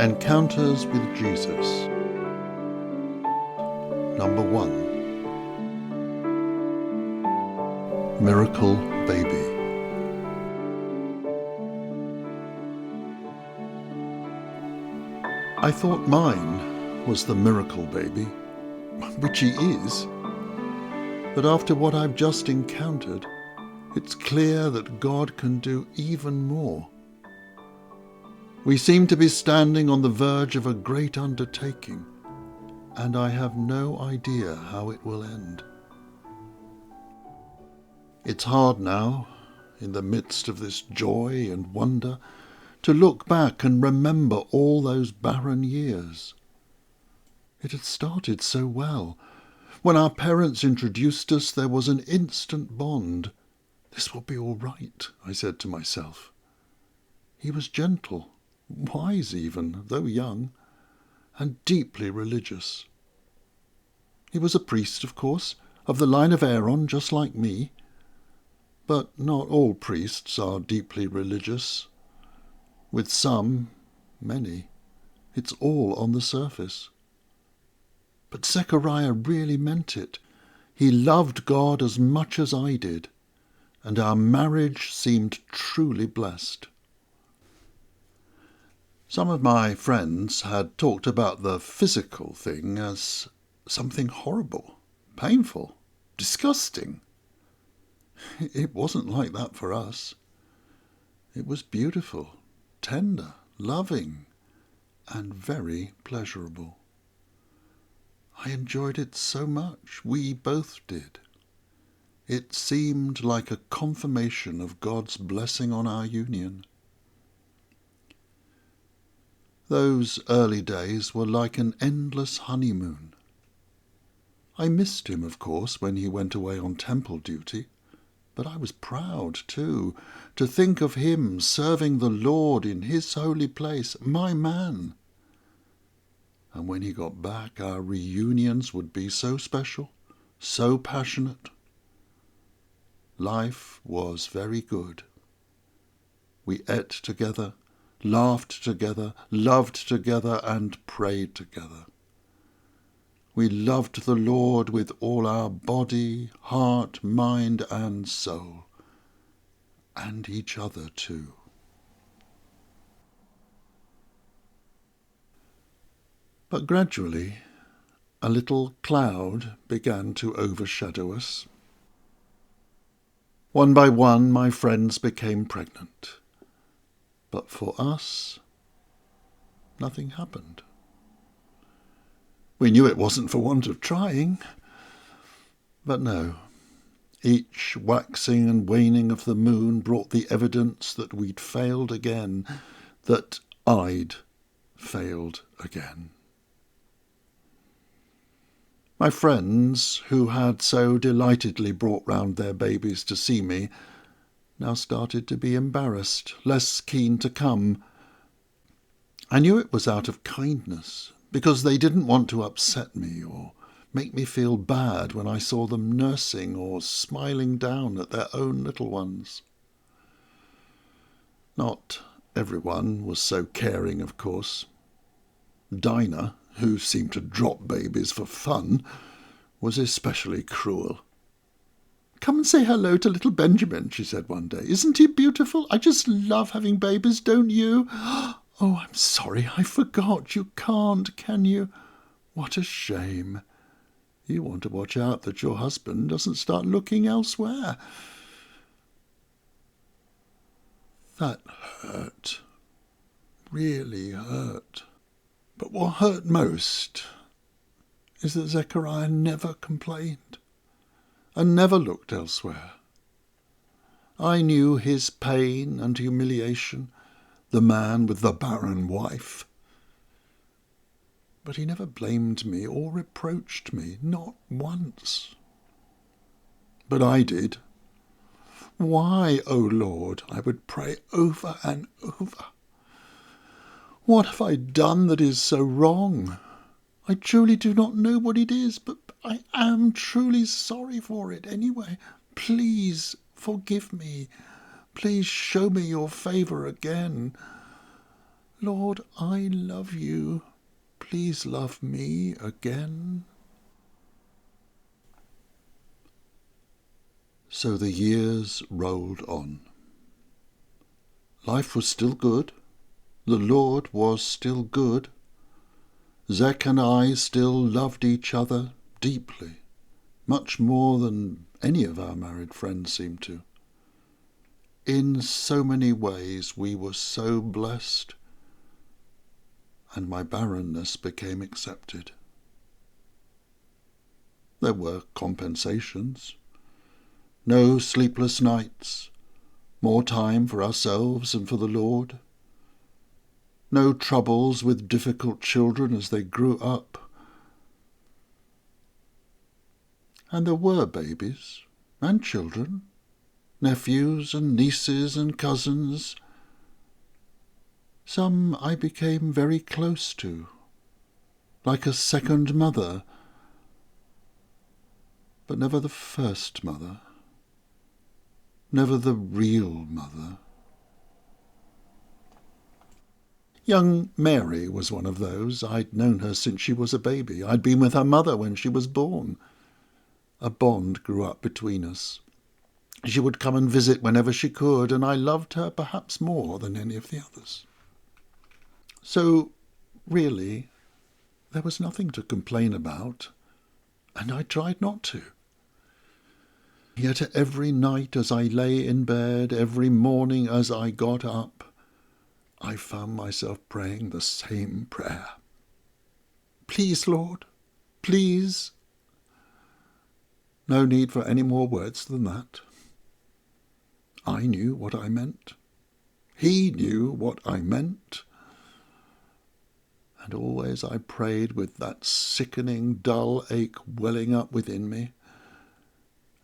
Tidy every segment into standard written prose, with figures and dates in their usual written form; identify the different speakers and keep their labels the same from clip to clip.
Speaker 1: Encounters with Jesus. Number 1. Miracle Baby. I thought mine was the miracle baby, which he is. But after what I've just encountered, it's clear that God can do even more. We seem to be standing on the verge of a great undertaking, and I have no idea how it will end. It's hard now, in the midst of this joy and wonder, to look back and remember all those barren years. It had started so well. When our parents introduced us, there was an instant bond. This will be all right, I said to myself. He was gentle, wise even, though young, and deeply religious. He was a priest, of course, of the line of Aaron, just like me. But not all priests are deeply religious. With some, many, it's all on the surface. But Zechariah really meant it. He loved God as much as I did, and our marriage seemed truly blessed. Some of my friends had talked about the physical thing as something horrible, painful, disgusting. It wasn't like that for us. It was beautiful, tender, loving, and very pleasurable. I enjoyed it so much. We both did. It seemed like a confirmation of God's blessing on our union. Those early days were like an endless honeymoon. I missed him, of course, when he went away on temple duty. But I was proud, too, to think of him serving the Lord in his holy place, my man. And when he got back, our reunions would be so special, so passionate. Life was very good. We ate together, laughed together, loved together, and prayed together. We loved the Lord with all our body, heart, mind, and soul, and each other too. But gradually, a little cloud began to overshadow us. One by one, my friends became pregnant. But for us, nothing happened. We knew it wasn't for want of trying. But no, each waxing and waning of the moon brought the evidence that we'd failed again, that I'd failed again. My friends, who had so delightedly brought round their babies to see me, now started to be embarrassed, less keen to come. I knew it was out of kindness, because they didn't want to upset me or make me feel bad when I saw them nursing or smiling down at their own little ones. Not everyone was so caring, of course. Dinah, who seemed to drop babies for fun, was especially cruel. "Come and say hello to little Benjamin," she said one day. "Isn't he beautiful? I just love having babies, don't you? Oh, I'm sorry, I forgot. You can't, can you? What a shame. You want to watch out that your husband doesn't start looking elsewhere." That hurt. Really hurt. But what hurt most is that Zechariah never complained and never looked elsewhere. I knew his pain and humiliation, the man with the barren wife. But he never blamed me or reproached me, not once. But I did. "Why, O Lord?" I would pray over and over. "What have I done that is so wrong? I truly do not know what it is, but I am truly sorry for it anyway. Please forgive me. Please show me your favour again. Lord, I love you. Please love me again. So the years rolled on. Life was still good. The Lord was still good. Zek and I still loved each other deeply, much more than any of our married friends seemed to. In so many ways we were so blessed, and my barrenness became accepted. There were compensations. No sleepless nights, more time for ourselves and for the Lord. No troubles with difficult children as they grew up. And there were babies and children, nephews and nieces and cousins. Some I became very close to, like a second mother, but never the first mother, never the real mother. Young Mary was one of those. I'd known her since she was a baby. I'd been with her mother when she was born. A bond grew up between us. She would come and visit whenever she could, and I loved her perhaps more than any of the others. So, really, there was nothing to complain about, and I tried not to. Yet every night as I lay in bed, every morning as I got up, I found myself praying the same prayer. Please, Lord, please. No need for any more words than that. I knew what I meant. He knew what I meant. And always I prayed with that sickening, dull ache welling up within me,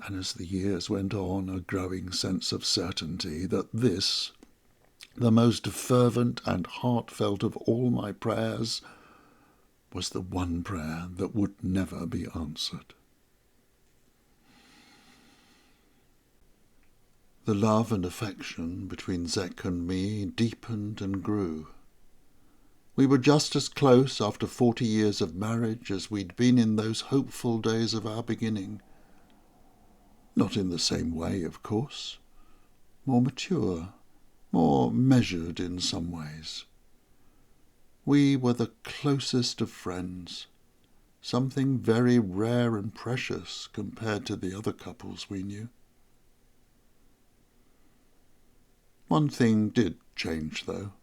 Speaker 1: and as the years went on, a growing sense of certainty that this, the most fervent and heartfelt of all my prayers, was the one prayer that would never be answered. The love and affection between Zek and me deepened and grew. We were just as close after 40 years of marriage as we'd been in those hopeful days of our beginning. Not in the same way, of course. More mature, more measured in some ways. We were the closest of friends, something very rare and precious compared to the other couples we knew. One thing did change, though.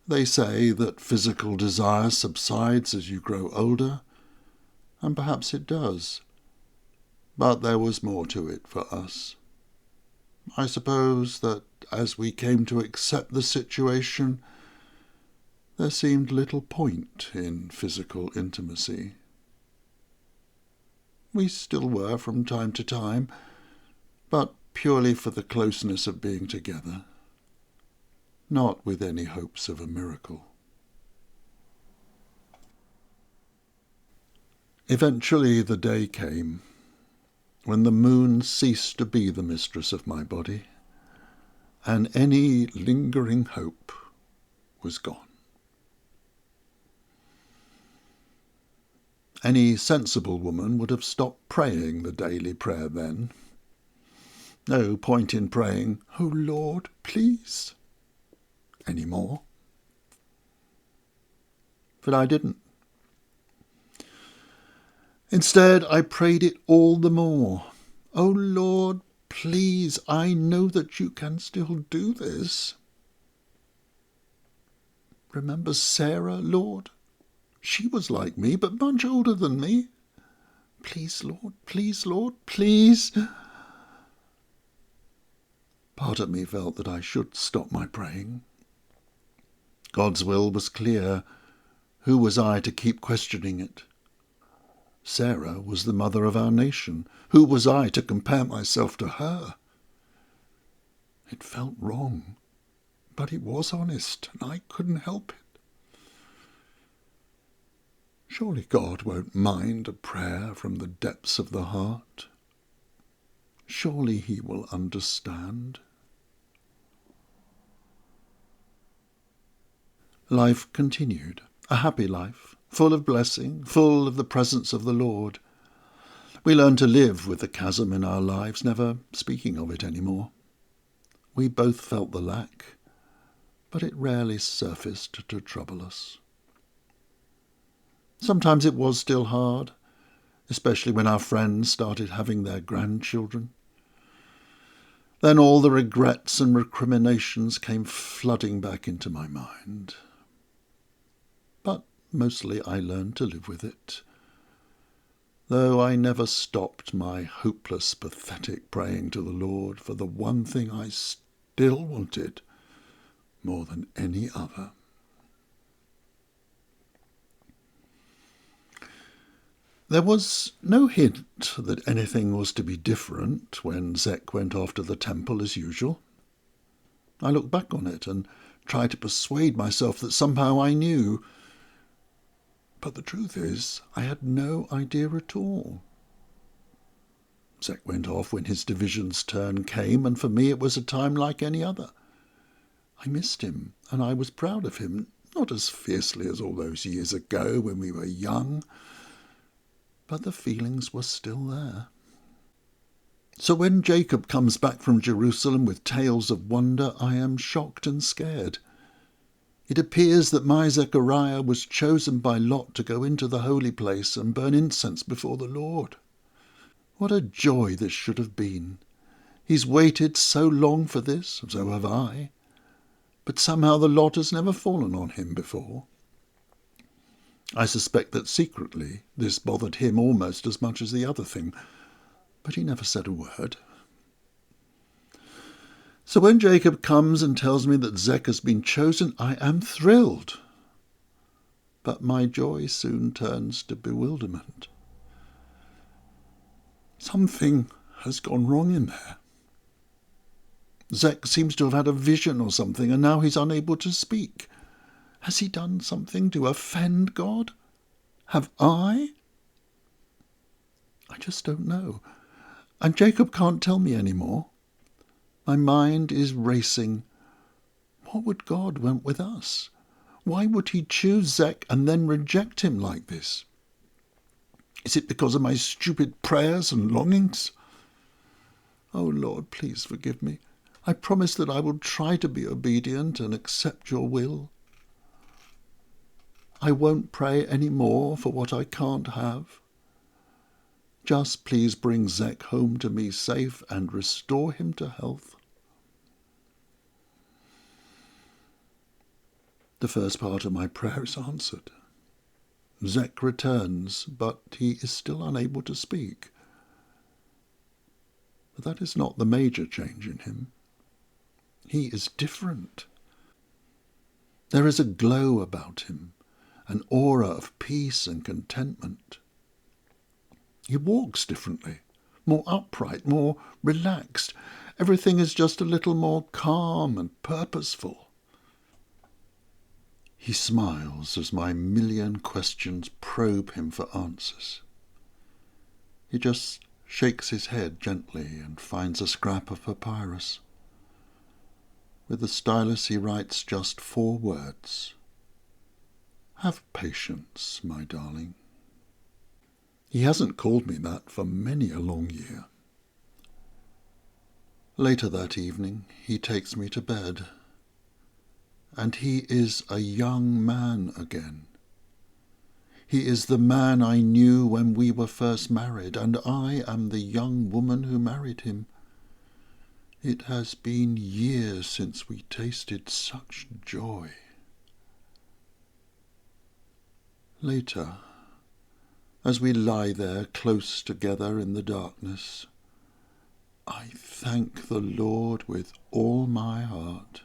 Speaker 1: They say that physical desire subsides as you grow older, and perhaps it does. But there was more to it for us. I suppose that as we came to accept the situation, there seemed little point in physical intimacy. We still were from time to time, but purely for the closeness of being together, not with any hopes of a miracle. Eventually the day came when the moon ceased to be the mistress of my body, and any lingering hope was gone. Any sensible woman would have stopped praying the daily prayer then. No point in praying, "Oh Lord, please," any more. But I didn't. Instead, I prayed it all the more. "Oh Lord, please, I know that you can still do this. Remember Sarah, Lord? She was like me, but much older than me. Please, Lord, please, Lord, please." Part of me felt that I should stop my praying. God's will was clear. Who was I to keep questioning it? Sarah was the mother of our nation. Who was I to compare myself to her? It felt wrong, but it was honest, and I couldn't help it. Surely God won't mind a prayer from the depths of the heart. Surely he will understand. Life continued, a happy life, full of blessing, full of the presence of the Lord. We learned to live with the chasm in our lives, never speaking of it any more. We both felt the lack, but it rarely surfaced to trouble us. Sometimes it was still hard, especially when our friends started having their grandchildren. Then all the regrets and recriminations came flooding back into my mind. But mostly I learned to live with it, though I never stopped my hopeless, pathetic praying to the Lord for the one thing I still wanted more than any other. There was no hint that anything was to be different when Zek went off to the temple as usual. I look back on it and try to persuade myself that somehow I knew. But the truth is, I had no idea at all. Zek went off when his division's turn came, and for me it was a time like any other. I missed him, and I was proud of him, not as fiercely as all those years ago when we were young, but the feelings were still there. So when Jacob comes back from Jerusalem with tales of wonder, I am shocked and scared. It appears that my Zechariah was chosen by Lot to go into the holy place and burn incense before the Lord. What a joy this should have been! He's waited so long for this, so have I, but somehow the lot has never fallen on him before. I suspect that secretly this bothered him almost as much as the other thing, but he never said a word. So when Jacob comes and tells me that Zek has been chosen, I am thrilled. But my joy soon turns to bewilderment. Something has gone wrong in there. Zek seems to have had a vision or something, and now he's unable to speak. Has he done something to offend God? Have I? I just don't know. And Jacob can't tell me any more. My mind is racing. What would God want with us? Why would he choose Zek and then reject him like this? Is it because of my stupid prayers and longings? Oh, Lord, please forgive me. I promise that I will try to be obedient and accept your will. I won't pray any more for what I can't have. Just please bring Zek home to me safe and restore him to health. The first part of my prayer is answered. Zek returns, but he is still unable to speak. But that is not the major change in him. He is different. There is a glow about him, an aura of peace and contentment. He walks differently, more upright, more relaxed. Everything is just a little more calm and purposeful. He smiles as my million questions probe him for answers. He just shakes his head gently and finds a scrap of papyrus. With the stylus he writes just 4 words. Have patience, my darling. He hasn't called me that for many a long year. Later that evening he takes me to bed, and he is a young man again. He is the man I knew when we were first married, and I am the young woman who married him. It has been years since we tasted such joy. Later, as we lie there close together in the darkness, I thank the Lord with all my heart.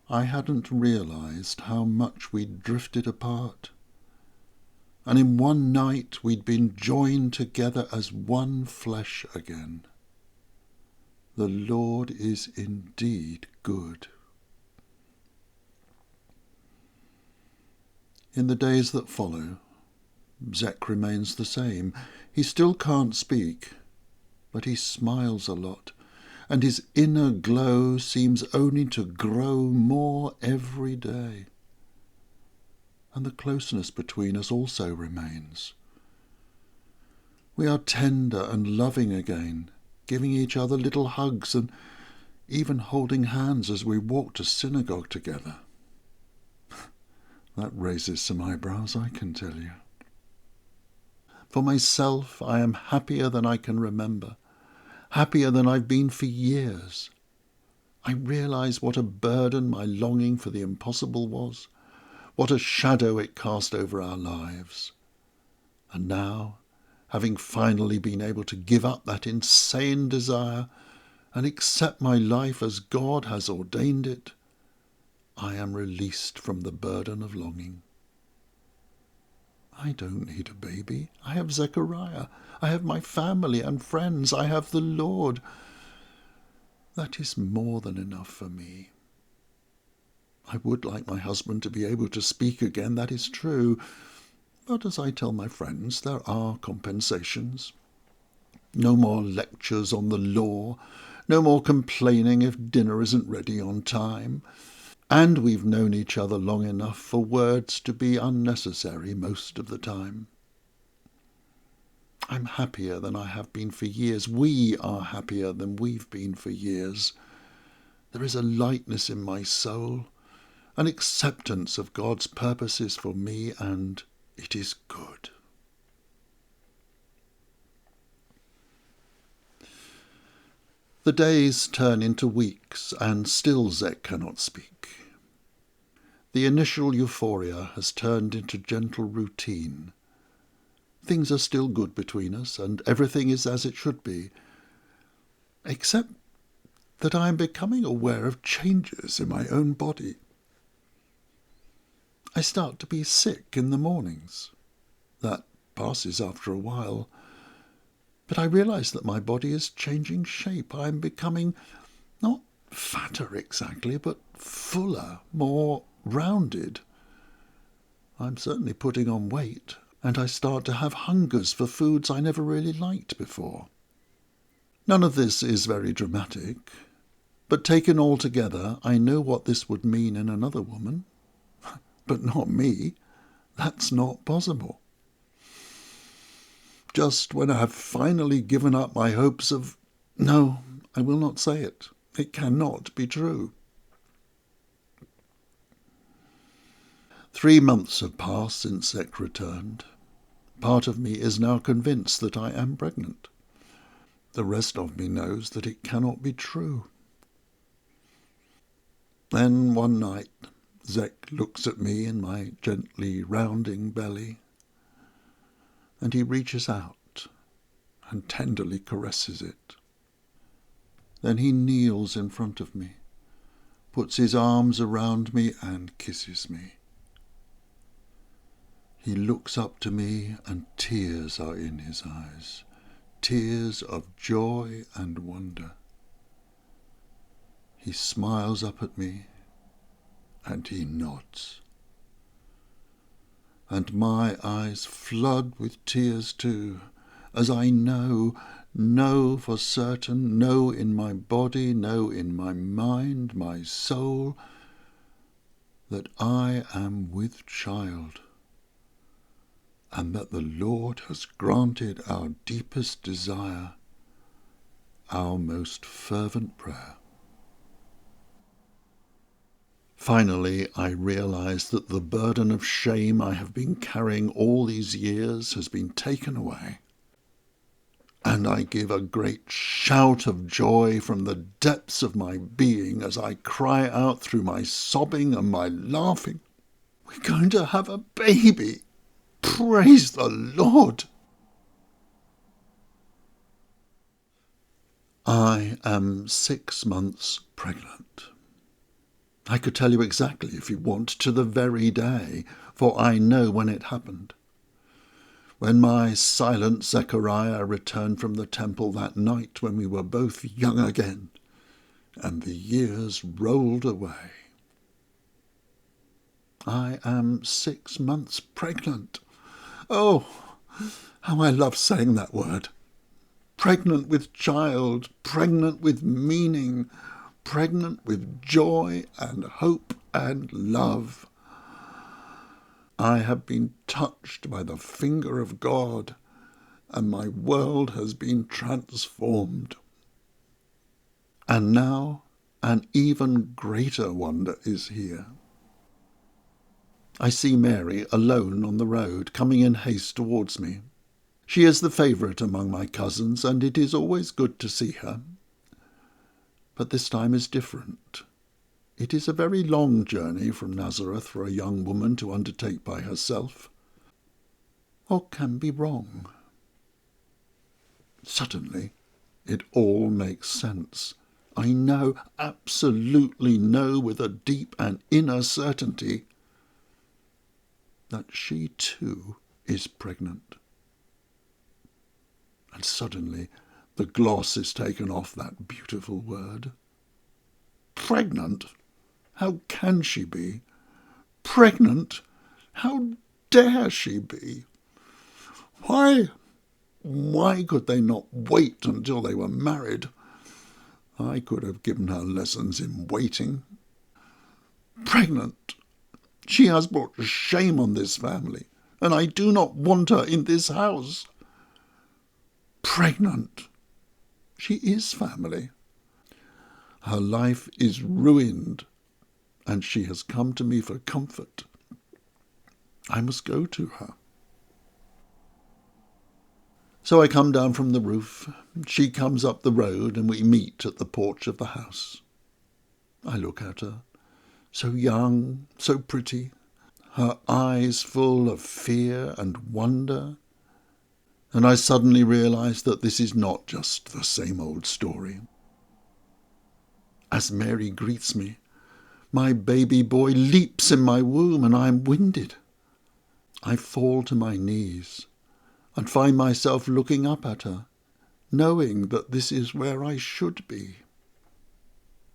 Speaker 1: I hadn't realized how much we'd drifted apart, and in one night we'd been joined together as one flesh again. The Lord is indeed good. In the days that follow, Zek remains the same. He still can't speak, but he smiles a lot, and his inner glow seems only to grow more every day. And the closeness between us also remains. We are tender and loving again, giving each other little hugs and even holding hands as we walk to synagogue together. That raises some eyebrows, I can tell you. For myself, I am happier than I can remember, happier than I've been for years. I realise what a burden my longing for the impossible was, what a shadow it cast over our lives. And now, having finally been able to give up that insane desire and accept my life as God has ordained it, I am released from the burden of longing. I don't need a baby. I have Zechariah. I have my family and friends. I have the Lord. That is more than enough for me. I would like my husband to be able to speak again, that is true. But as I tell my friends, there are compensations. No more lectures on the law. No more complaining if dinner isn't ready on time. And we've known each other long enough for words to be unnecessary most of the time. I'm happier than I have been for years. We are happier than we've been for years. There is a lightness in my soul, an acceptance of God's purposes for me, and it is good. The days turn into weeks, and still Zek cannot speak. The initial euphoria has turned into gentle routine. Things are still good between us, and everything is as it should be, except that I am becoming aware of changes in my own body. I start to be sick in the mornings. That passes after a while. But I realise that my body is changing shape. I am becoming not fatter exactly, but fuller, more rounded. I'm certainly putting on weight, and I start to have hungers for foods I never really liked before. None of this is very dramatic, but taken all together, I know what this would mean in another woman. But not me. That's not possible. Just when I have finally given up my hopes of... No, I will not say it. It cannot be true. 3 months have passed since Zek returned. Part of me is now convinced that I am pregnant. The rest of me knows that it cannot be true. Then one night, Zek looks at me in my gently rounding belly, and he reaches out and tenderly caresses it. Then he kneels in front of me, puts his arms around me and kisses me. He looks up to me and tears are in his eyes, tears of joy and wonder. He smiles up at me and he nods. And my eyes flood with tears too, as I know for certain, know in my body, know in my mind, my soul, that I am with child, and that the Lord has granted our deepest desire, our most fervent prayer. Finally, I realize that the burden of shame I have been carrying all these years has been taken away. And I give a great shout of joy from the depths of my being as I cry out through my sobbing and my laughing, "We're going to have a baby! Praise the Lord!" I am 6 months pregnant. I could tell you exactly, if you want, to the very day, for I know when it happened. When my silent Zechariah returned from the temple that night when we were both young again, and the years rolled away. I am 6 months pregnant. Oh, how I love saying that word. pregnant with child, pregnant with meaning, pregnant with joy and hope and love. I have been touched by the finger of God, and my world has been transformed. And now an even greater wonder is here. I see Mary alone on the road, coming in haste towards me. She is the favourite among my cousins, and it is always good to see her. But this time is different. It is a very long journey from Nazareth for a young woman to undertake by herself. What can be wrong? Suddenly, it all makes sense. I know, absolutely know, with a deep and inner certainty, that she too is pregnant. And suddenly the gloss is taken off that beautiful word. Pregnant? How can she be? Pregnant? How dare she be? Why could they not wait until they were married? I could have given her lessons in waiting. Pregnant? She has brought shame on this family, and I do not want her in this house. Pregnant? She is family. Her life is ruined, and she has come to me for comfort. I must go to her. So I come down from the roof. She comes up the road, and we meet at the porch of the house. I look at her, so young, so pretty, her eyes full of fear and wonder, and I suddenly realise that this is not just the same old story. As Mary greets me, my baby boy leaps in my womb, and I am winded. I fall to my knees and find myself looking up at her, knowing that this is where I should be.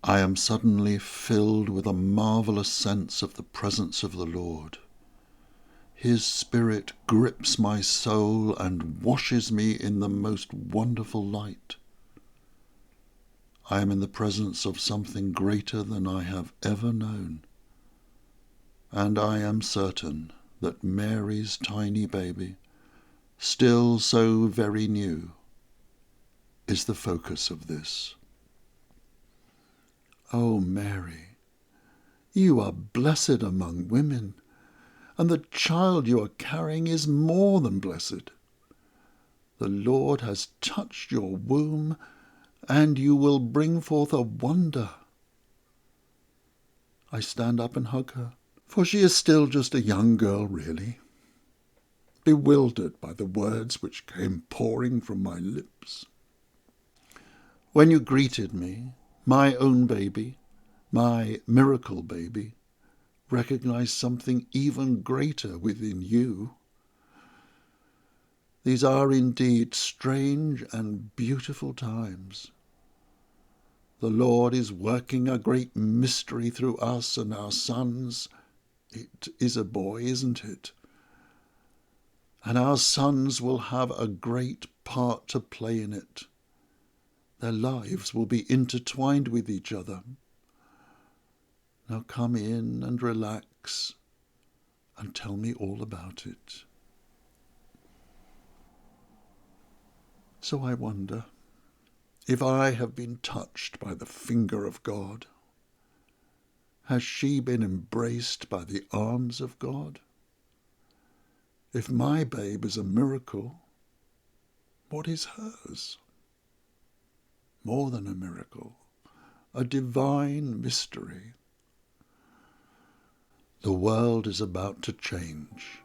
Speaker 1: I am suddenly filled with a marvellous sense of the presence of the Lord. His Spirit grips my soul and washes me in the most wonderful light. I am in the presence of something greater than I have ever known, and I am certain that Mary's tiny baby, still so very new, is the focus of this. Oh, Mary, you are blessed among women, and the child you are carrying is more than blessed. The Lord has touched your womb, and you will bring forth a wonder. I stand up and hug her, for she is still just a young girl, really, bewildered by the words which came pouring from my lips. When you greeted me, my own baby, my miracle baby, recognized something even greater within you. These are indeed strange and beautiful times. The Lord is working a great mystery through us and our sons. It is a boy, isn't it? And our sons will have a great part to play in it. Their lives will be intertwined with each other. Now come in and relax and tell me all about it. So I wonder if I have been touched by the finger of God. Has she been embraced by the arms of God? If my babe is a miracle, what is hers? More than a miracle, a divine mystery. The world is about to change,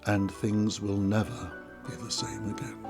Speaker 1: and things will never be the same again.